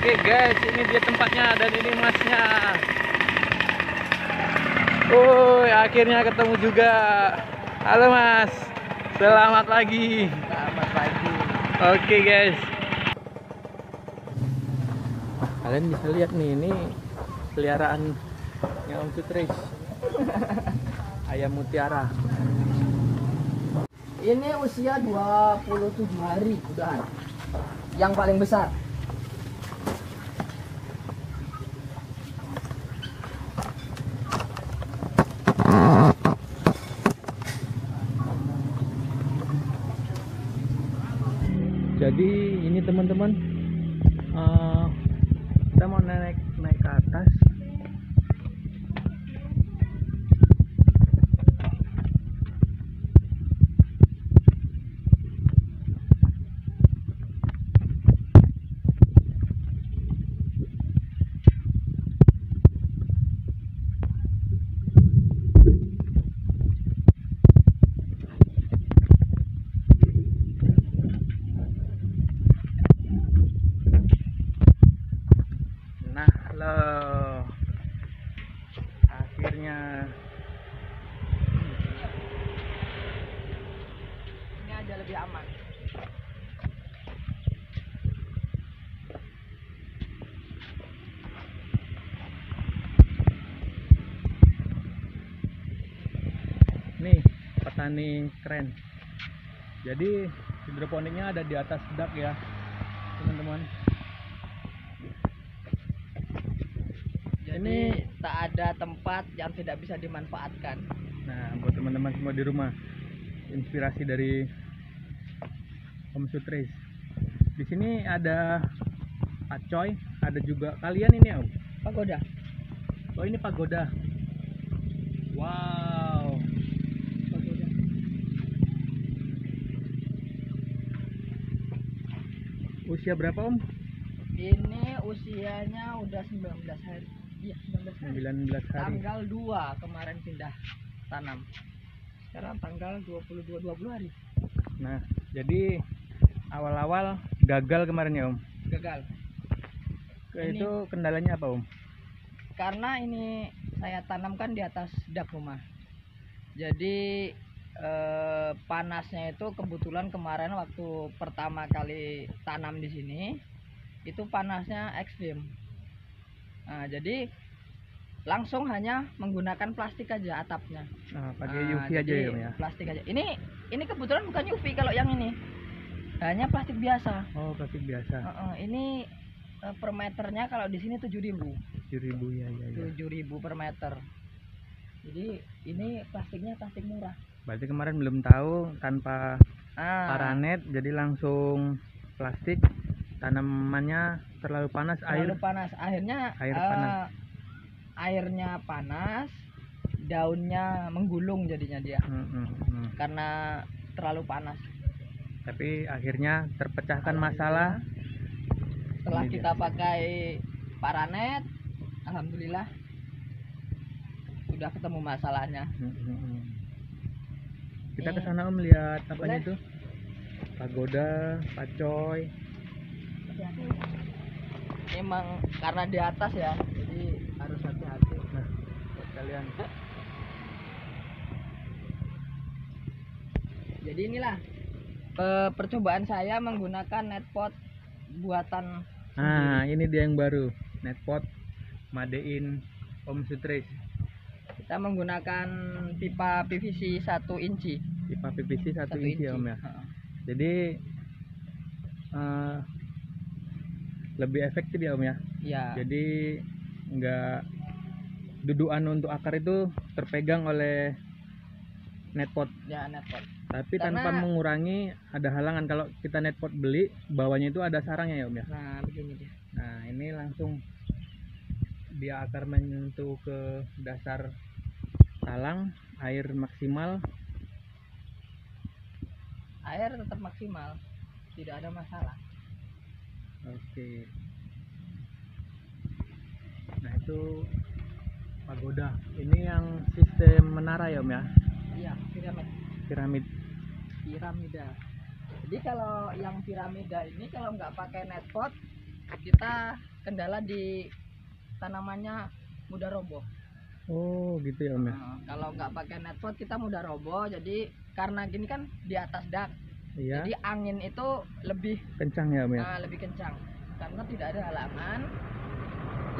Oke guys, ini dia tempatnya dan ini masnya. Akhirnya ketemu juga. Halo mas, selamat pagi. Selamat pagi. Oke guys, kalian bisa lihat nih, ini peliharaan yang Om Sutris. Ayam mutiara. Ini usia 27 hari udahan. Yang paling besar. Jadi ini teman-teman, kita mau naik ke atas. Loh, akhirnya Ini aja lebih aman. nih petani keren. Jadi hidroponiknya ada di atas dak ya teman-teman. Jadi tak ada tempat yang tidak bisa dimanfaatkan. Nah, buat teman-teman semua di rumah, inspirasi dari Om Sutris. Di sini ada pacoy, ada juga kalian ini Om. Pagoda. Oh ini pagoda. Wow. Pagoda. Usia berapa Om? Ini usianya udah 19 hari. Iya, 19 hari. 19 hari. Tanggal 2 kemarin pindah tanam. Sekarang tanggal 22 20 hari. Nah, jadi awal-awal gagal kemarin ya Om. Gagal. Itu kendalanya apa Om? Karena ini saya tanamkan di atas dak rumah. Jadi panasnya itu kebetulan kemarin waktu pertama kali tanam di sini itu panasnya ekstrim. Nah, jadi langsung hanya menggunakan plastik aja atapnya. Nah, pakai UV aja ya Om ya. Plastik aja. Ini kebetulan bukan UV kalau yang ini. Hanya plastik biasa. Oh, plastik biasa. Ini per meternya kalau di sini 7.000. 7.000 ya. 7.000 per meter. Jadi ini plastiknya plastik murah. Berarti kemarin belum tahu tanpa paranet, jadi langsung plastik. Tanamannya terlalu panas, panas. Akhirnya panas. Airnya panas, daunnya menggulung jadinya dia. Karena terlalu panas. Tapi akhirnya terpecahkan masalah. Setelah kita pakai paranet, alhamdulillah sudah ketemu masalahnya. Kita ke sana Om, lihat apanya itu? Pagoda, pacoy. Emang karena di atas ya, jadi harus hati-hati. Nah, buat kalian. Jadi inilah percobaan saya menggunakan netpot buatan. Nah, ini dia yang baru, netpot Madein Om Sutris. Kita menggunakan pipa PVC 1 inci. Pipa PVC 1 inci ya Om ya. Jadi lebih efektif ya Om ya. Iya. Jadi enggak, dudukan untuk akar itu terpegang oleh netpot. Ya, netpot. Tapi tanpa mengurangi, ada halangan. Kalau kita netpot beli, bawahnya itu ada sarangnya ya Om ya. Nah, begini dia. Nah, ini langsung dia akar menyentuh ke dasar talang, air maksimal. Air tetap maksimal, tidak ada masalah. Oke. Nah, itu pagoda. Ini yang sistem menara ya Om ya. Iya, Piramid. Piramida. Jadi kalau yang piramida ini kalau nggak pakai netpot kita kendala di tanamannya mudah roboh. Oh gitu ya Om ya. Kalau nggak pakai netpot kita mudah roboh. Jadi karena gini kan di atas dak, Iya. jadi angin itu lebih Kencang ya Om ya. lebih kencang karena tidak ada halangan.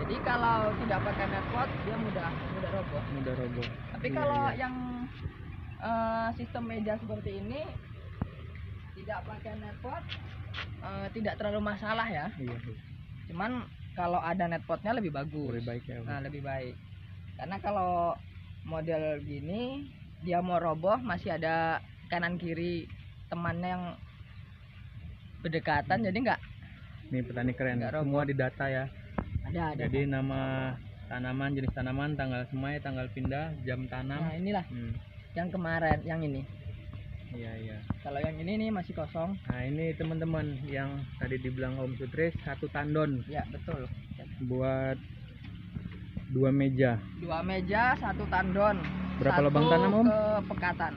Jadi kalau tidak pakai netpot dia mudah roboh. Mudah roboh. Tapi Iya, kalau iya. yang sistem meja seperti ini tidak pakai netpot tidak terlalu masalah ya. Iya. Cuman kalau ada netpotnya lebih bagus. Lebih baik ya Om. Nah, lebih baik. Karena kalau model gini dia mau roboh masih ada kanan kiri temannya yang berdekatan, jadi nggak Nih petani keren. Nggak roboh. Semua didata ya. ada. Jadi nama tanaman, jenis tanaman, tanggal semai, tanggal pindah, jam tanam. Nah, inilah yang kemarin, yang ini. Iya iya. Kalau yang ini nih masih kosong. Nah ini teman-teman yang tadi dibilang Om Sutris, 1 tandon Ya, betul. buat 2 meja. 2 meja, 1 tandon. Berapa 1 lubang tanam, Om? ke pekatan.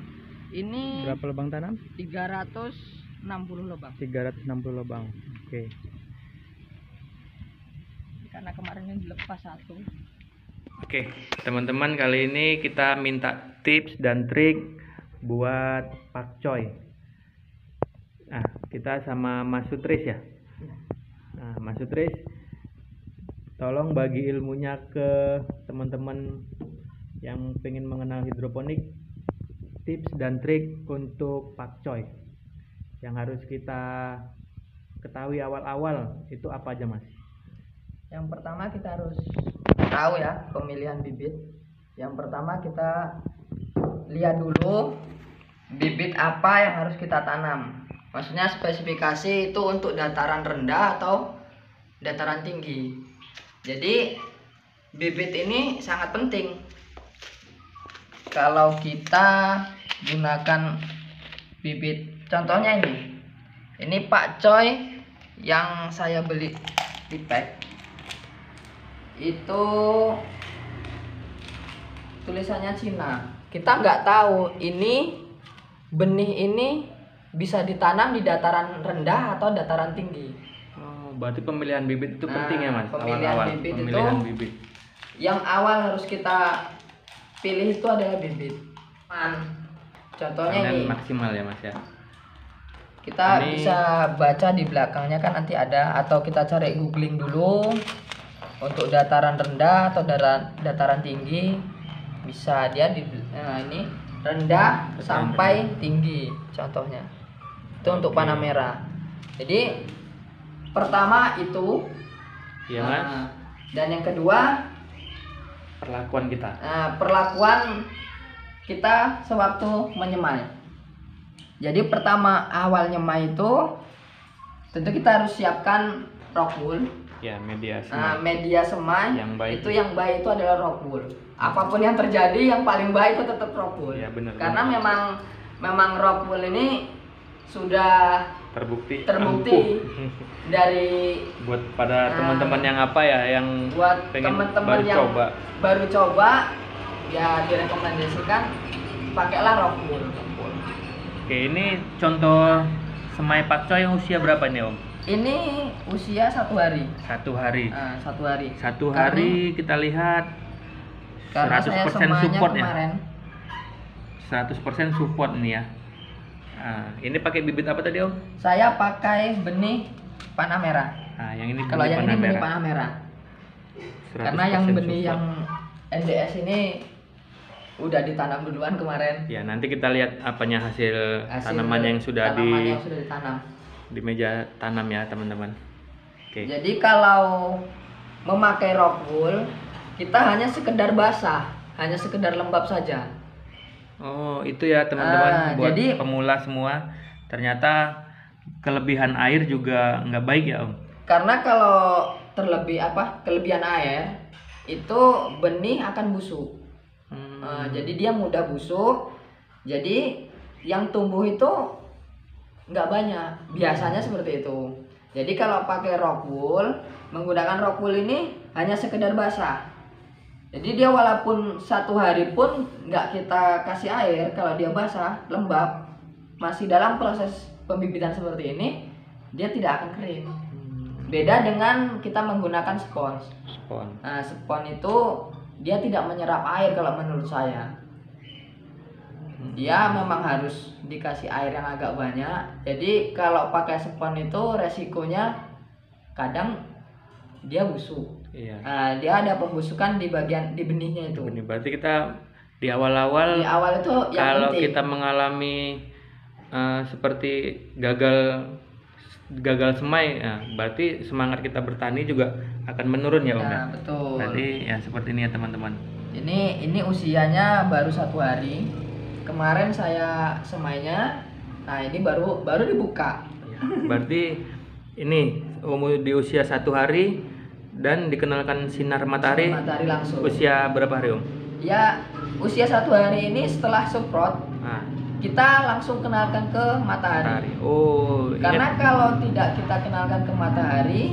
Ini Berapa lubang tanam? 360 lubang. 360 lubang. Oke. Karena kemarin yang dilepas 1. Oke, teman-teman, kali ini kita minta tips dan trik buat pakcoy. Nah, kita sama Mas Sutris ya. Nah, Mas Sutris, tolong bagi ilmunya ke teman-teman yang pengen mengenal hidroponik, tips dan trik untuk pakcoy yang harus kita ketahui awal-awal itu apa aja Mas? Yang pertama kita harus tahu ya pemilihan bibit. Yang pertama kita lihat dulu bibit apa yang harus kita tanam. Maksudnya spesifikasi itu untuk dataran rendah atau dataran tinggi. Jadi bibit ini sangat penting. Kalau kita gunakan bibit, contohnya ini pakcoy yang saya beli di pack itu tulisannya Cina. Kita nggak tahu ini benih ini bisa ditanam di dataran rendah atau dataran tinggi. Oh, berarti pemilihan bibit itu penting ya Mas? Pemilihan Awal-awal. bibit Pemilihan itu bibit. yang awal harus kita pilih itu adalah bibit. Contohnya Panen ini maksimal ya Mas ya. kita Ini- bisa baca di belakangnya kan nanti ada, atau kita cari googling dulu untuk dataran rendah atau dataran tinggi. Bisa dia di ini rendah sampai tinggi contohnya. Itu untuk Oke. Panamera. Jadi pertama itu Iya Mas. dan yang kedua Perlakuan kita. perlakuan kita sewaktu menyemai. Jadi pertama awal nyemai itu tentu kita harus siapkan rock wool. Ya, media semai. Media semai Yang baik. itu yang baik itu adalah rock wool. Apapun yang terjadi yang paling baik itu tetap rock wool. Ya, benar, Karena benar. memang rock wool ini sudah Terbukti terbukti ampuh. dari Buat pada teman-teman yang apa ya, yang buat pengen teman-teman baru yang coba. baru coba ya direkomendasikan pakailah rock wool. Oke, ini contoh semai pakcoy yang usia berapa nih Om? Ini usia 1 hari. 1 hari. 1 hari. 1 hari kita lihat Karena saya 100% semuanya support ya. kemarin 100% support nih ya. Nah, ini pakai bibit apa tadi Om? saya pakai benih Panamera. Nah, yang ini Kalau yang ini benih Panamera. Panamera. Karena yang 100% benih support. yang NDS ini udah ditanam duluan kemarin. Ya, nanti kita lihat apanya hasil, Hasil tanaman yang sudah tanaman yang sudah ditanam. di meja tanam ya, teman-teman. Oke. Jadi kalau memakai rock wool kita hanya sekedar basah, hanya sekedar lembab saja. Oh, itu ya teman-teman, buat jadi- pemula semua. Ternyata kelebihan air juga nggak baik ya Om. Karena kalau kelebihan air itu benih akan busuk. Jadi dia mudah busuk. Jadi yang tumbuh itu nggak banyak. Biasanya seperti itu. Jadi kalau pakai rock wool, menggunakan rock wool ini hanya sekedar basah. Jadi dia walaupun 1 hari pun nggak kita kasih air, kalau dia basah, lembab, masih dalam proses pembibitan seperti ini, dia tidak akan kering. Beda dengan kita menggunakan spons. Spon. Nah, spons itu dia tidak menyerap air kalau menurut saya. Dia memang harus dikasih air yang agak banyak. Jadi kalau pakai spons itu resikonya kadang dia busuk. Iya. Nah, dia ada pembusukan di bagian di benihnya itu. Ini berarti kita di awal Di awal itu yang kalau penting. kita mengalami seperti gagal semai, ya, berarti semangat kita bertani juga akan menurun ya Om ya. Nah, betul. Berarti ya seperti ini ya teman-teman. Ini usianya baru 1 hari. Kemarin saya semainya. Nah, ini baru dibuka. Ya, berarti ini umur di usia 1 hari dan dikenalkan sinar matahari. Matahari langsung. Usia berapa hari Om? Ya, usia 1 hari ini setelah semprot, Nah, kita langsung kenalkan ke matahari. Oh, Karena kalau tidak kita kenalkan ke matahari,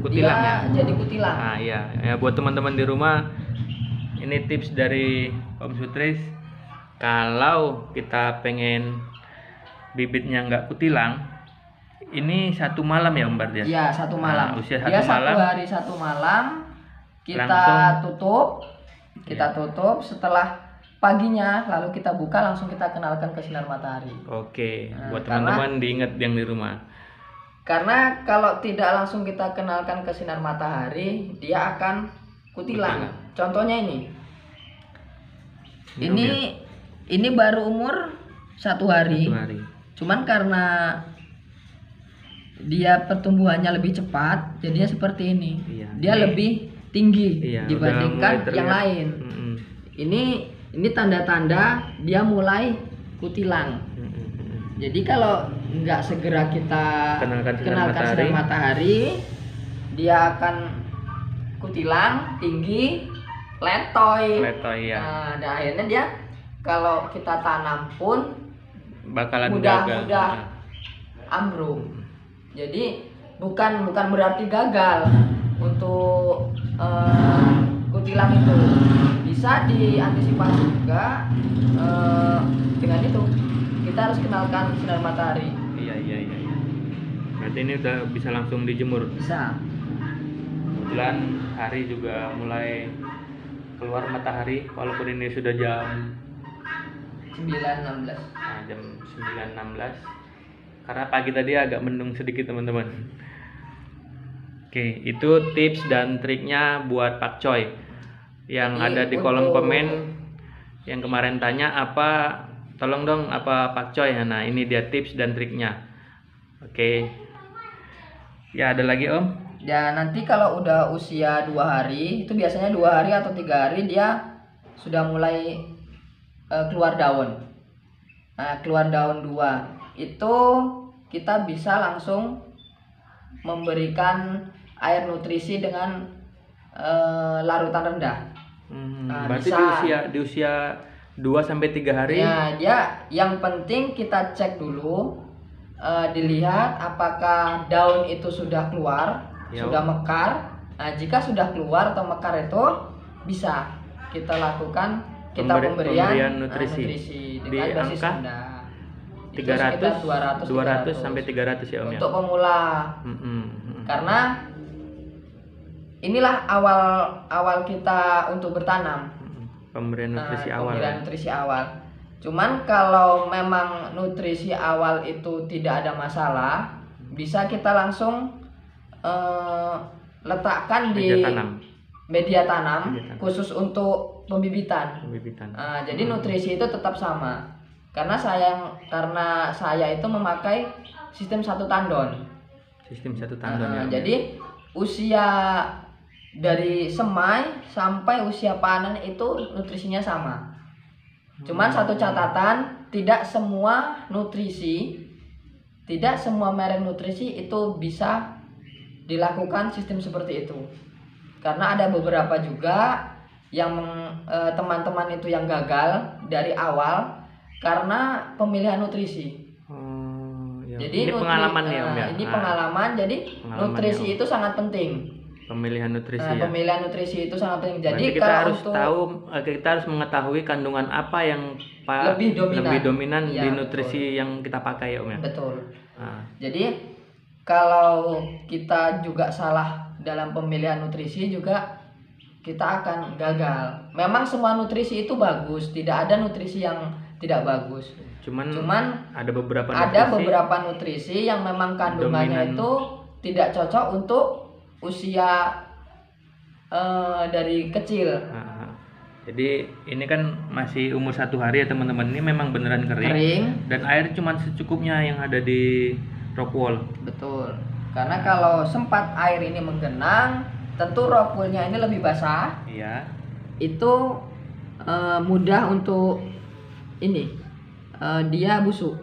kutilang dia ya. jadi kutilang. Nah, iya. Ya buat teman-teman di rumah, ini tips dari Om Sutris. Kalau kita pengen bibitnya nggak kutilang, ini 1 malam ya Om Bardia? Iya, 1 malam. Nah, usia 1 dia malam. 1 hari 1 malam kita Langsung. tutup. Kita Iya. tutup setelah paginya, lalu kita buka, langsung kita kenalkan ke sinar matahari. Oke, Nah, buat teman-teman diingat yang di rumah. Karena kalau tidak langsung kita kenalkan ke sinar matahari, dia akan kutilang. Kutilang. Contohnya ini. Om, ya. Ini baru umur 1 hari. 1 hari. Cuman karena dia pertumbuhannya lebih cepat, jadinya seperti ini. Iya. Dia Ini- lebih tinggi Iya, udah dibandingkan mulai terlihat. yang lain. Mm-mm. Ini tanda-tanda dia mulai kutilang. Mm-mm. Jadi kalau nggak segera kita Kenalkan sinar kenalkan sinar matahari, dia akan kutilang, tinggi, letoy. Letoy ya. Nah, dan akhirnya dia kalau kita tanam pun Bakalan mudah gagal. ambruk. Jadi bukan berarti gagal untuk kutilang itu. Bisa diantisipasi juga dengan itu. Kita harus kenalkan sinar matahari. Iya. Berarti ini udah bisa langsung dijemur. Bisa. Kebetulan hari juga mulai keluar matahari, walaupun ini sudah jam 9.16. jam 9.16, karena pagi tadi agak mendung sedikit teman-teman. Oke, itu tips dan triknya buat Pak Coy yang Jadi ada di kolom untuk- komen yang kemarin tanya apa, tolong dong apa Pak Coy. Nah ini dia tips dan triknya. Oke, ya ada lagi Om. Dan nanti kalau udah usia 2 hari, itu biasanya 2 hari atau 3 hari dia sudah mulai keluar daun. Nah, keluar daun 2 itu kita bisa langsung memberikan air nutrisi dengan larutan rendah. Nah, Berarti bisa. di usia 2 sampai 3 hari. Ya, dia yang penting kita cek dulu, dilihat apakah daun itu sudah keluar, Ya. sudah mekar. Nah, jika sudah keluar atau mekar itu bisa kita lakukan pemberian pemberian nutrisi. dengan Di dosis angka rendah. Itu 300, sekitar 200 sampai 300 ya Om ya. untuk pemula. Karena inilah awal kita untuk bertanam. Pemberian nutrisi awal. Pemberian Ya. nutrisi awal. Cuman kalau memang nutrisi awal itu tidak ada masalah, bisa kita langsung letakkan di Media tanam. media tanam Media tanam. khusus untuk pembibitan. Pembibitan. Jadi nutrisi itu tetap sama. Karena saya itu memakai sistem 1 tandon. Sistem 1 tandon ya. Om. Jadi usia dari semai sampai usia panen itu nutrisinya sama. Cuman satu catatan, tidak semua merek nutrisi itu bisa dilakukan sistem seperti itu. Karena ada beberapa juga yang teman-teman itu yang gagal dari awal karena pemilihan nutrisi. Ya. Jadi Ini pengalaman ya Om ya. Ini pengalaman, jadi Pengalaman nutrisi ya, Om. itu sangat penting. Pemilihan nutrisi ya. Pemilihan nutrisi itu sangat penting. Jadi Berarti kita kalau harus untuk tahu, kita harus mengetahui kandungan apa yang Lebih dominan. di Ya, nutrisi yang kita pakai ya Om ya. betul. Nah, Jadi kalau kita juga salah dalam pemilihan nutrisi juga kita akan gagal. Memang semua nutrisi itu bagus, tidak ada nutrisi yang tidak bagus. Cuman ada beberapa nutrisi yang memang kandungannya itu tidak cocok untuk usia dari kecil. Jadi ini kan masih umur 1 hari ya teman-teman. Ini memang beneran kering. Dan air cuma secukupnya yang ada di rockwool. Betul. Karena kalau sempat air ini menggenang, tentu rockwoolnya ini lebih basah. Iya. Itu mudah untuk ini dia busuk.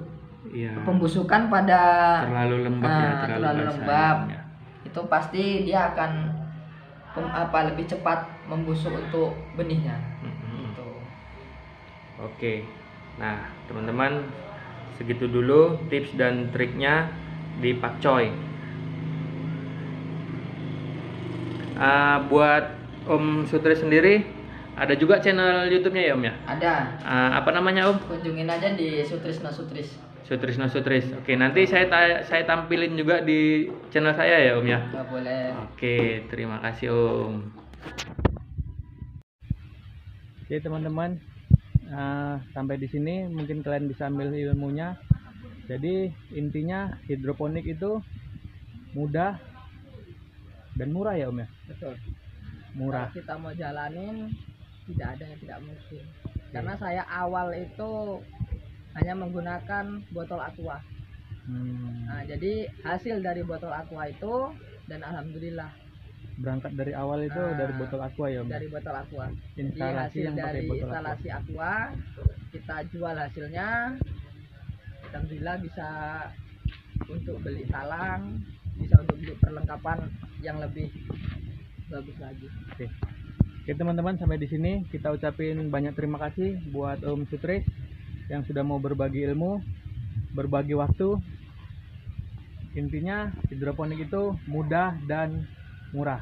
Iya. Pembusukan pada terlalu lembab ya, terlalu lembab. Ya. Itu pasti dia akan lebih cepat membusuk untuk benihnya. Gitu. Oke. Nah, teman-teman, segitu dulu tips dan triknya di pakcoy. Buat Om Sutris sendiri, ada juga channel YouTube-nya ya Om ya? Ada. Apa namanya Om? Kunjungin aja di Sutrisno Sutris. Sutrisno Sutris. Oke, nanti saya tampilin juga di channel saya ya Om ya? Boleh. Oke, terima kasih Om. Oke teman-teman, sampai di sini mungkin kalian bisa ambil ilmunya. Jadi intinya hidroponik itu mudah dan murah ya Om ya? Betul. Murah. Kalau kita mau jalanin tidak ada yang tidak mungkin. Karena saya awal itu hanya menggunakan botol aqua. Nah, jadi hasil dari botol aqua itu, dan alhamdulillah berangkat dari awal itu dari botol aqua ya Om? Dari botol aqua. Instalasi jadi hasil yang pakai dari botol instalasi aqua kita jual hasilnya, alhamdulillah bisa untuk beli talang, bisa untuk beli perlengkapan yang lebih bagus lagi. Oke teman-teman, sampai di sini kita ucapin banyak terima kasih buat Om Sutris yang sudah mau berbagi ilmu, berbagi waktu. Intinya hidroponik itu mudah dan murah.